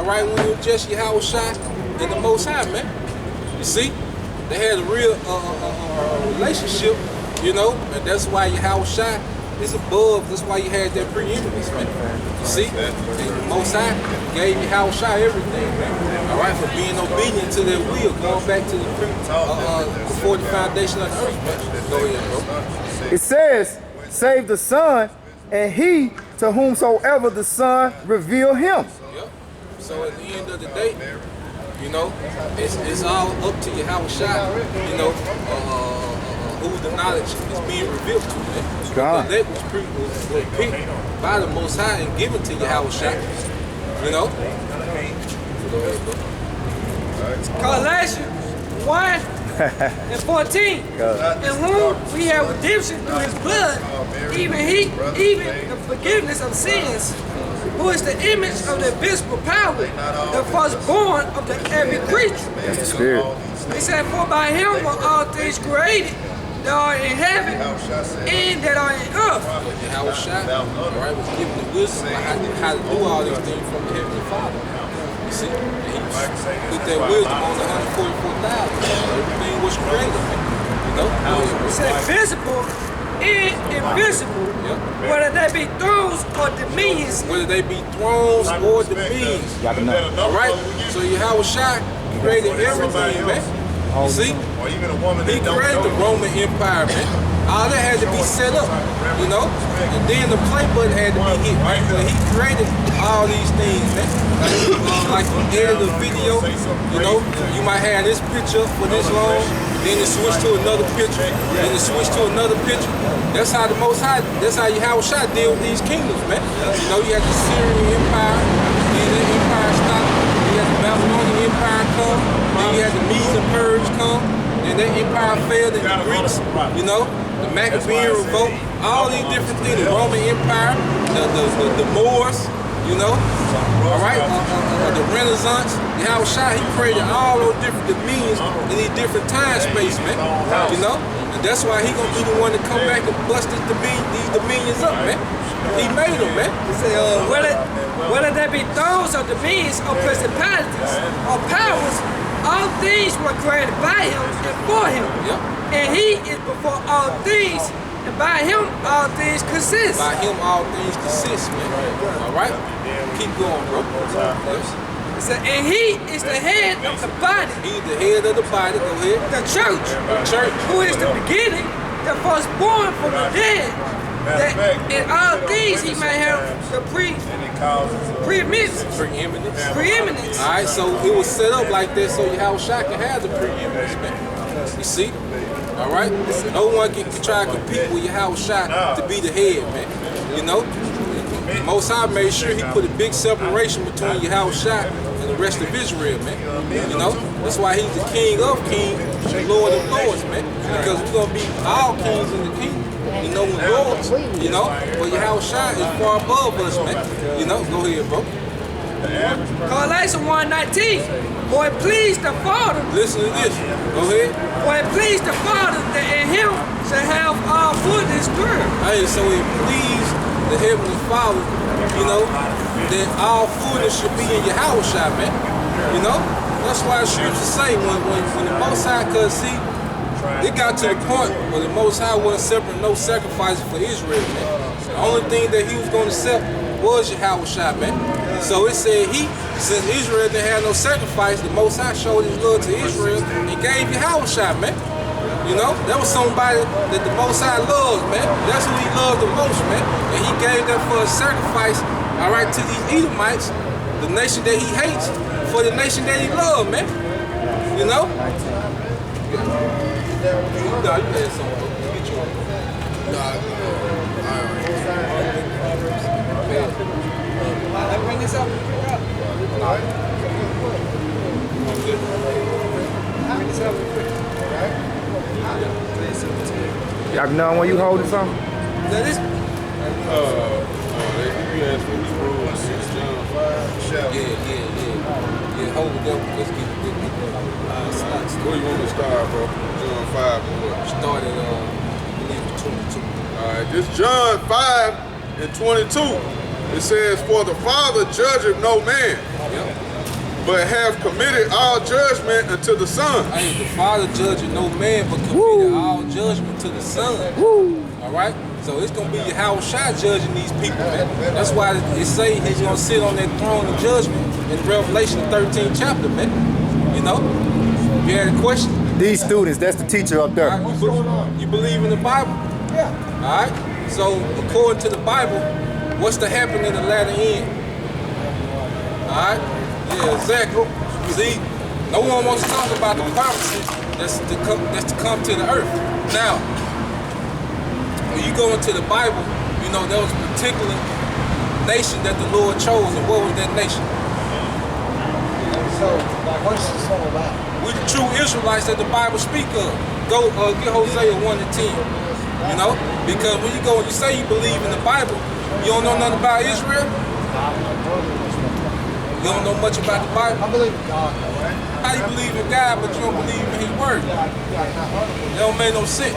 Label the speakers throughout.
Speaker 1: all right, when it was just Yahushua and the Most High, man. You see, they had a real relationship, you know, and that's why Yahushua is above. That's why you had that preeminence, man. You see, and the Most High gave Yahushua everything, man. All right, for being obedient to their will, going back to the before the foundation of the earth, man. Go ahead, bro.
Speaker 2: It says, save the Son, and he to whomsoever the Son reveal him.
Speaker 1: Yep. So at the end of the day, you know, it's all up to Yahushua, you know, who the knowledge is being revealed to, man.
Speaker 2: God.
Speaker 1: That was picked by the Most High and given to Yahushua, you know.
Speaker 3: Colossians 1 and 14. In whom we have redemption through his blood, even the forgiveness of sins, who is the image of the invisible power, the firstborn of every creature.
Speaker 2: That's the Spirit.
Speaker 3: He said, for by him were all things created, that are in heaven and that are in earth.
Speaker 1: Yahushua, all right, was given the wisdom how to do all these things from the Heavenly Father. You see, and he put that wisdom on the 144,000. Everything was created, man. You know?
Speaker 3: He said, visible and invisible, whether they be thrones or dominions.
Speaker 1: Whether they be thrones or dominions. All right, so Yahushua created everything, man. You see, he created the Roman Empire, man. All that had to be set up, you know, and then the play button had to be hit, right? But he created all these things, man. Like you edit a video, you know, you might have this picture for this long, then it switch to another picture, then it switch to another picture. That's how the Most High, that's how Yahushua deal with these kingdoms, man. You know, you had the Syrian Empire, then the Empire stopped, you had the Babylonian Empire come, then you had the Medes and Persians come, then that empire failed, and the Greeks, you know, the Maccabean revolt, all these different things, the Roman Empire, the Moors, you know, all right, the Renaissance, Yahushua, he created all those different dominions in these different time space, man, you know, and that's why he gonna be the one to come back and bust these dominions up, man. He made them, man.
Speaker 3: He said, whether they be thrones or dominions or principalities or powers, all things were created by him and for him.
Speaker 1: Yep.
Speaker 3: And he is before all things, and by him all things consist.
Speaker 1: By him all things consist, man. All right? Keep going, bro.
Speaker 3: He said, and he is the head of the body.
Speaker 1: He's the head of the body. Go ahead.
Speaker 3: The church.
Speaker 1: The church.
Speaker 3: Who is the beginning, the firstborn from the dead. That in all things he may have the preeminence. Preeminence.
Speaker 1: All right, so it was set up like that so Yahushua can have the preeminence, man. You see? All right? No one can try to compete with Yahushua to be the head, man. You know? Most High made sure he put a big separation between Yahushua and the rest of Israel, man. You know? That's why he's the King of kings, Lord of lords, man. Because we're going to be all kings in the kingdom. You know, lords, you know, but Yahushua is far above us, man. You know, go ahead, bro.
Speaker 3: Colossians 1:19. For it pleased the Father.
Speaker 1: Listen to this. Go ahead.
Speaker 3: For it pleased the Father that in him shall have all fullness through.
Speaker 1: Hey, so it pleased the Heavenly Father, you know, that all fullness should be in Yahushua, man. You know, that's why the scriptures say when the Most High, cause see, it got to the point where the Most High wasn't separate no sacrifices for Israel, man. The only thing that he was going to accept was Yahushua, man. So it said since Israel didn't have no sacrifice, the Most High showed his love to Israel and gave Yahushua, man. You know, that was somebody that the Most High loves, man. That's who he loved the most, man. And he gave that for a sacrifice, all right, to these Edomites, the nation that he hates, for the nation that he loved, man. You know? You had something. Get you
Speaker 3: Let me bring this up. Bring this up real quick.
Speaker 2: Y'all know when you holding something?
Speaker 3: Now this.
Speaker 1: Yeah, hold it up. Let's get slots.
Speaker 4: Where you want to start, bro? John 5 or what?
Speaker 1: Start at, I believe, 22.
Speaker 4: Alright, this John 5 and 22. It says, for the Father judgeth no man, but have committed all judgment unto the Son.
Speaker 1: Hey, the Father judging no man, but committed all judgment to the Son. All right? So it's going to be Yahweh Shai judging these people, man. That's why it say he's going to sit on that throne of judgment in Revelation 13th chapter, man. You know? You had a question?
Speaker 2: These students, that's the teacher up there.
Speaker 1: Right, you believe in the Bible?
Speaker 3: Yeah.
Speaker 1: All right? So according to the Bible, what's to happen in the latter end? All right? Yeah, exactly. See, no one wants to talk about the prophecies that's to come to the earth. Now, when you go into the Bible, you know there was a particular nation that the Lord chose, and what was that nation?
Speaker 3: So, what's this all about?
Speaker 1: We're the true Israelites that the Bible speak of. Go get Hosea 1:10. You know, because when you go and you say you believe in the Bible, you don't know nothing about Israel. You don't know much about the Bible.
Speaker 3: I believe in God.
Speaker 1: How you believe in God, but you don't believe in His word? That don't make no sense.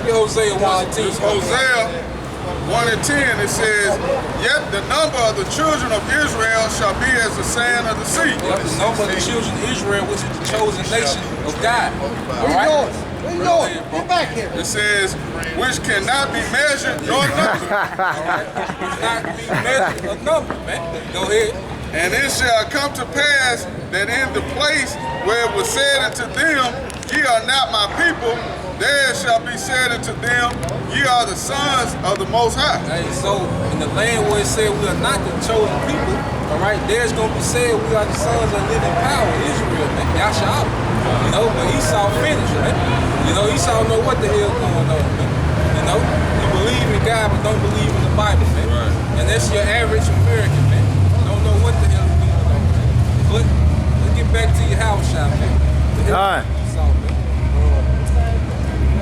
Speaker 1: Get Hosea 1:10.
Speaker 4: Hosea 1:10, it says, yet the number of the children of Israel shall be as the sand of the sea.
Speaker 1: The number of the children of Israel, which is the chosen nation of God. All right?
Speaker 3: Where you going? Get back here.
Speaker 4: It says, which cannot be measured nor numbered.
Speaker 1: Not be measured or numbered, man. Go ahead.
Speaker 4: And it shall come to pass that in the place where it was said unto them, ye are not my people, there shall be said unto them, ye are the sons of the Most High.
Speaker 1: Hey, so in the land where it said we are not the chosen people, all right, there's going to be said we are the sons of living power, Israel, man. Yasha'Allah. You know, but Esau finished, man. You know, Esau know what the hell going on, man. You know, you believe in God, but don't believe in the Bible, man.
Speaker 4: Right.
Speaker 1: And that's your average American, man. Don't know what the hell is going on, man. But let's get back to your house shop, man.
Speaker 2: Alright.
Speaker 1: Esau, man.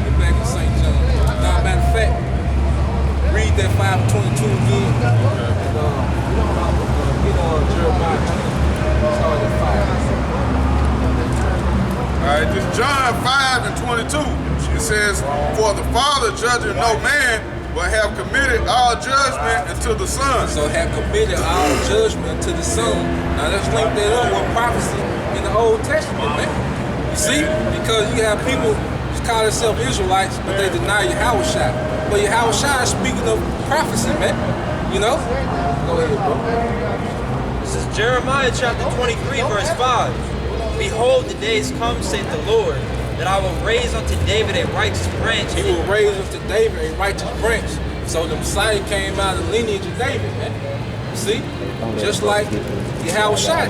Speaker 1: Get back to St. John. Now, matter of fact, read that 5:22 again. Get on Jeremiah 20. Start at 5.
Speaker 4: All right, this John 5:22. It says, for the Father judging no man, but have committed all judgment unto the Son.
Speaker 1: So have committed all judgment to the Son. Now let's link that up with prophecy in the Old Testament, man. You see? Because you have people who call themselves Israelites, but they deny Yahweh Shai. But Yahweh Shai is speaking of prophecy, man. You know? Go ahead, bro.
Speaker 5: This is Jeremiah chapter 23, verse 5. Behold, the days come, saith the Lord, that I will raise unto David a righteous branch.
Speaker 1: He will raise unto David a righteous branch. So the Messiah came out of the lineage of David, man. You see? Just like Yahweh Shai.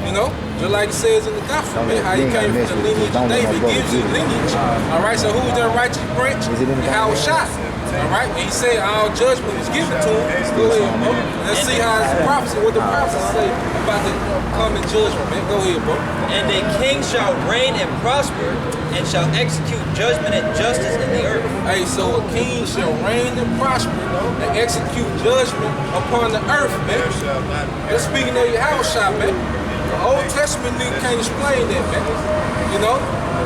Speaker 1: You know? Just like it says in the gospel, man, how he came from the lineage of David. He gives you lineage. Alright, so who's that righteous branch? Yahweh Shai. Alright, and he said all judgment is given to him. Go ahead, bro. Let's see how it's prophecy, what the prophecy say about the coming judgment, man. Go ahead, bro.
Speaker 5: And a king shall reign and prosper, and shall execute judgment and justice in the earth.
Speaker 1: Hey, so a king shall reign and prosper and execute judgment upon the earth, man. They're speaking of Yahweh Shai, man. The Old Testament nigga can't explain that, man. You know?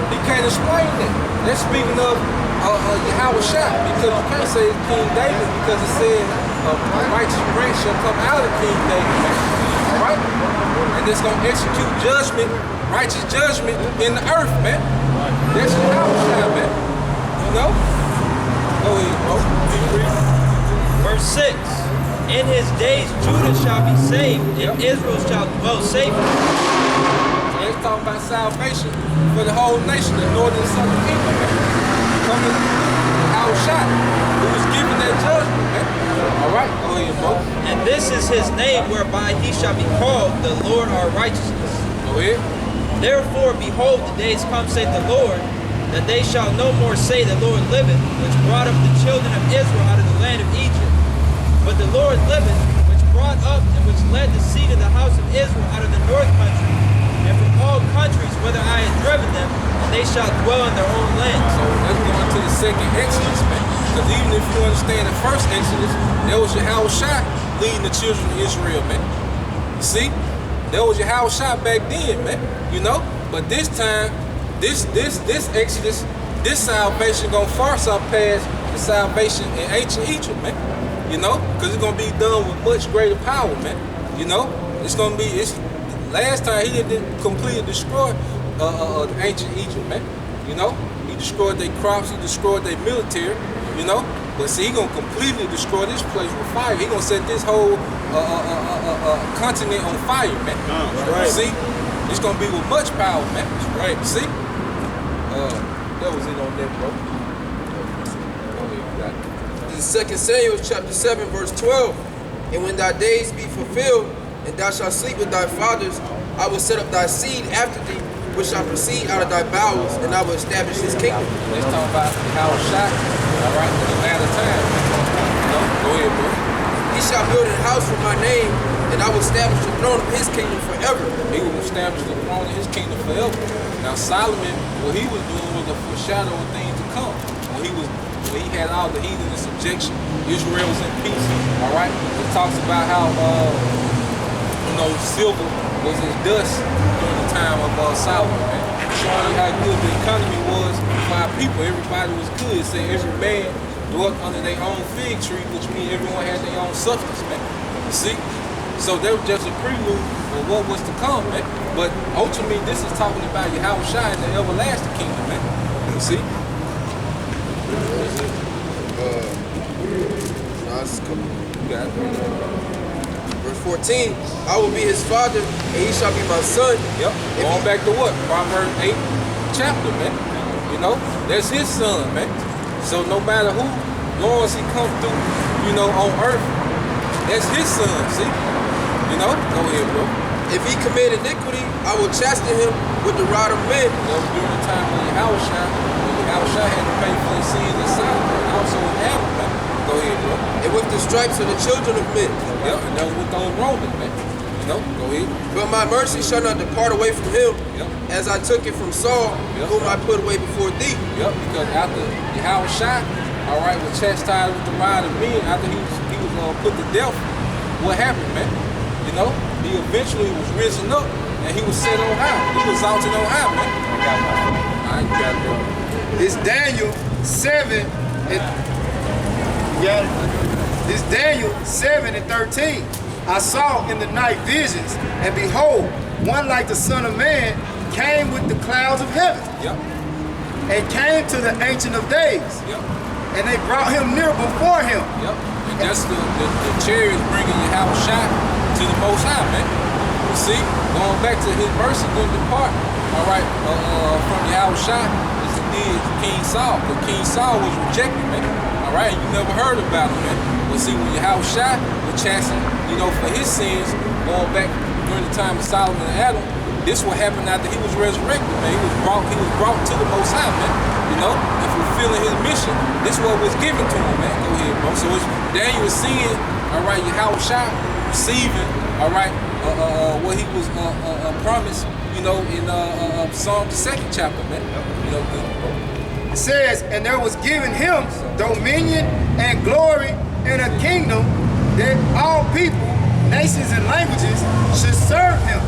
Speaker 1: He can't explain that. They're speaking of Yahweh Shai, because you can't say it's King David, because it said a righteous branch shall come out of King David, man. Alright? And it's going to execute judgment, righteous judgment in the earth, man. That's Yahweh Shai, man. You know? Go ahead, bro.
Speaker 5: Verse 6. In his days Judah shall be saved, and Israel shall dwell safely.
Speaker 1: So it's talking about salvation for the whole nation, the northern and southern kingdom, man. Coming out shot, who was given that judgment, man. Alright, go ahead, bro.
Speaker 5: And this is his name whereby he shall be called the Lord our righteousness.
Speaker 1: Go ahead.
Speaker 5: Therefore, behold, the days come, saith the Lord, that they shall no more say, the Lord liveth, which brought up the children of Israel out of the land of Egypt. But the Lord liveth, which brought up and which led the seed of the house of Israel out of the north country, and from all countries whither I had driven them, and they shall dwell in their own land.
Speaker 1: So let's go into the second Exodus, man. Because even if you understand the first Exodus, there was Yahweh Shai leading the children of Israel, man. You see? There was Yahweh Shai back then, man. You know? But this time, this Exodus, this salvation gonna far surpass the salvation in ancient Egypt, man. You know? Because it's gonna be done with much greater power, man. You know? It's gonna be. It's last time he didn't completely destroy ancient Egypt, man. You know, he destroyed their crops, he destroyed their military. You know, but see, he gonna completely destroy this place with fire. He gonna set this whole continent on fire, man.
Speaker 2: Right.
Speaker 1: See, it's gonna be with much power, man. Right. See, that was it on that, bro.
Speaker 6: This is 2 Samuel chapter 7, verse 12. And when thy days be fulfilled, and thou shalt sleep with thy fathers, I will set up thy seed after thee, which shall proceed out of thy bowels, and I will establish his kingdom.
Speaker 1: Let's talk about how shot, all right, in the latter time. No, go ahead, bro.
Speaker 6: He shall build a house for my name, and I will establish the throne of his kingdom forever.
Speaker 1: He will establish the throne of his kingdom forever. Now Solomon, what he was doing was a foreshadow of things to come. When he had all the heathen in subjection, Israel was in peace. All right. It talks about how silver was as dust during the time of Solomon, man. Showing you how good the economy was for our people. Everybody was good. It said every man dwelt under their own fig tree, which means everyone had their own substance, man. You see? So that was just a prelude of what was to come, man. But ultimately, this is talking about Yahweh Shai and the everlasting kingdom, man. You see?
Speaker 6: Verse 14, I will be his father, and he shall be my son.
Speaker 1: Yep. Going back to what? Proverbs 8 chapter, man. You know, that's his son, man. So no matter who, long as he come through, on earth, that's his son, see? You know? Go ahead, bro.
Speaker 6: If he commit iniquity, I will chasten him with the rod of men.
Speaker 1: During the time when Yahweh Shai had to pay for his sins in Solomon, and also in Adam, man. Go ahead, bro.
Speaker 6: And with the stripes of the children of men.
Speaker 1: Yep, and that was with those Romans, man. You know, go ahead.
Speaker 6: But my mercy shall not depart away from him,
Speaker 1: yep,
Speaker 6: as I took it from Saul,
Speaker 1: yep,
Speaker 6: whom I put away before thee.
Speaker 1: Yep, because after Yahweh Shai, all right, was chastised with the rod of men, after he was put to death, what happened, man? You know, he eventually was risen up, and he was set on high. He was exalted on high, man. All right, you got it, bro.
Speaker 2: It's Daniel 7 and It's Daniel 7 and 13. I saw in the night visions, and behold, one like the Son of Man came with the clouds of heaven.
Speaker 1: Yep.
Speaker 2: And came to the Ancient of Days.
Speaker 1: Yep.
Speaker 2: And they brought him near before him.
Speaker 1: Yep. And that's the chariots bringing Yahweh Shai to the Most High, man. You see, going back to his mercy didn't depart, all right, from Yahweh Shai, as it did King Saul. But King Saul was rejected, man. All right, you never heard about him, man. But see, when Yahweh Shai was chastened, for his sins, going back during the time of Solomon and Adam, this what happened after he was resurrected, man. He was brought to the Most High, man. And fulfilling his mission. This is what was given to him, man. Go ahead, bro. So it's Daniel was seeing, all right, Yahweh Shai receiving, all right, what he was promised, in Psalm the 2nd chapter, man. Good, bro.
Speaker 2: It says, and there was given him dominion and glory and a kingdom that all people, nations, and languages should serve him.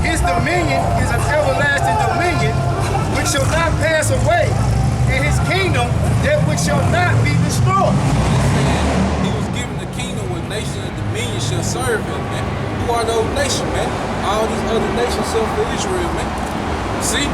Speaker 2: His dominion is an everlasting dominion which shall not pass away, and his kingdom that which shall not be destroyed.
Speaker 1: He was given the kingdom where nations and dominion shall serve him, man. Who are those nations, man? All these other nations serve for Israel, man. See?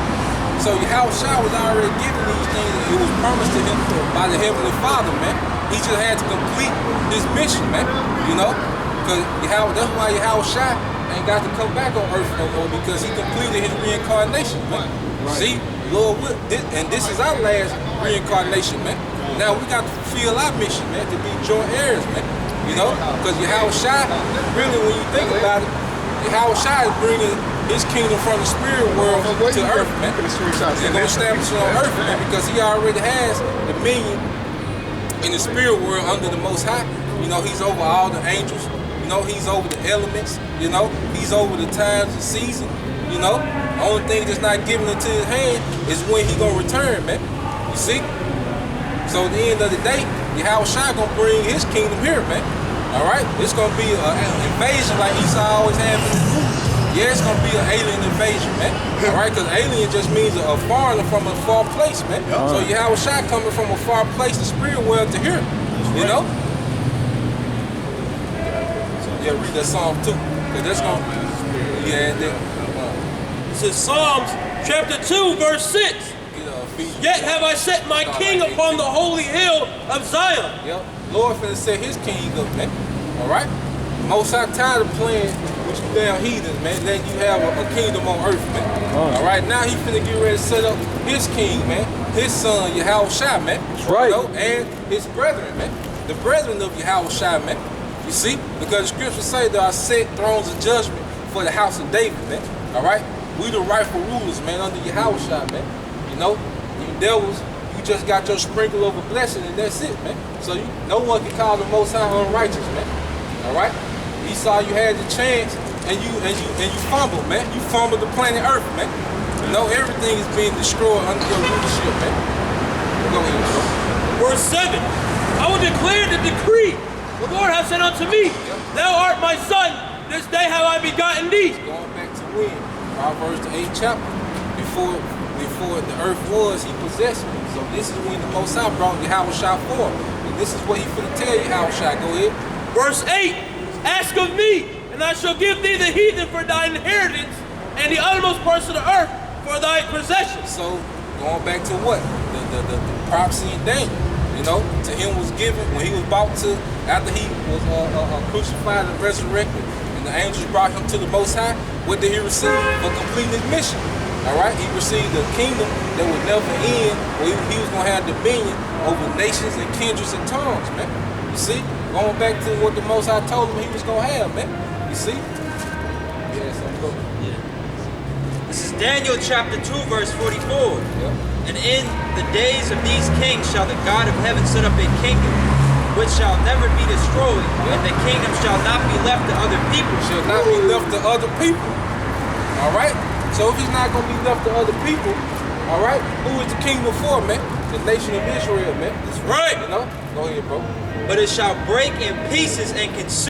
Speaker 1: So Yahweh Shai was already given these things, and it was promised to him by the Heavenly Father, man. He just had to complete his mission, man. Because that's why Yahweh Shai ain't got to come back on earth no more, because he completed his reincarnation, man. Right. See, Lord, and this is our last reincarnation, man. Now we got to fulfill our mission, man, to be joint heirs, man. Because Yahweh Shai, really, when you think about it, Yahweh Shai is bringing his kingdom from the spirit world to earth, man. They're going to establish it on earth, man, because he already has dominion in the spirit world under the Most High. He's over all the angels. He's over the elements. He's over the times and seasons. The only thing that's not given into his hand is when he gonna return, man. You see? So at the end of the day, Yahweh Shai gonna bring his kingdom here, man. All right? It's gonna be an invasion like Esau always had in the movie. Yeah, it's gonna be an alien invasion, man. All right? Because alien just means a foreigner from a far place, man. So Yahweh Shai coming from a far place, the spirit world, to here. Yeah, Yeah, read that Psalm 2. Cause that's gonna, yeah, and then,
Speaker 7: This is Psalms chapter 2, verse 6. Yet have I set my king upon the holy hill of Zion.
Speaker 1: Yep. Lord finna set his king up, man. Alright? Most High tired of playing with you damn heathens, man. Letting you have a kingdom on earth, man. Alright, now he finna get ready to set up his king, man. His son, Yahushua, man. That's right. You know, and his brethren, man. The brethren of Yahushua, man. You see? Because the scriptures say there are set thrones of judgment for the house of David, man. Alright? We the rightful rulers, man, under Yahushua, man. You know? You devils, you just got your sprinkle of a blessing and that's it, man. So no one can call the Most High unrighteous, man. Alright? Esau, you had the chance and you fumbled, man. You fumbled the planet Earth, man. You know, everything is being destroyed under your leadership, man. Go ahead, bro.
Speaker 7: Verse 7. I will declare the decree. The Lord hath said unto me, Thou art my son, this day have I begotten thee.
Speaker 1: Going back to when? Proverbs the 8th chapter. Before the earth was, he possessed me. So this is when the Most High brought Yahushua forth. And this is what he finna tell you, Yahushua. Go ahead.
Speaker 7: Verse 8. Ask of me, and I shall give thee the heathen for thine inheritance, and the uttermost parts of the earth for thy possession.
Speaker 1: So going back to what? The prophecy in Daniel. You know, to him was given when he was about to, after he was crucified and resurrected, and the angels brought him to the Most High. What did he receive? For completing his mission. Alright, he received a kingdom that would never end, where he was going to have dominion over nations and kindreds and tongues, man. You see? Going back to what the Most High told him he was going to have, man. You see? Yeah, so go.
Speaker 5: Yeah. This is Daniel chapter 2, verse 44.
Speaker 1: Yep.
Speaker 5: And in the days of these kings shall the God of heaven set up a kingdom, which shall never be destroyed, and the kingdom shall not be left to other people.
Speaker 1: Shall not be left to other people. Alright? So if he's not going to be left to other people, all right, who is the kingdom for, man? The nation of Israel, man. That's
Speaker 7: right.
Speaker 1: You know? Go ahead, bro.
Speaker 5: But it shall break in pieces and consume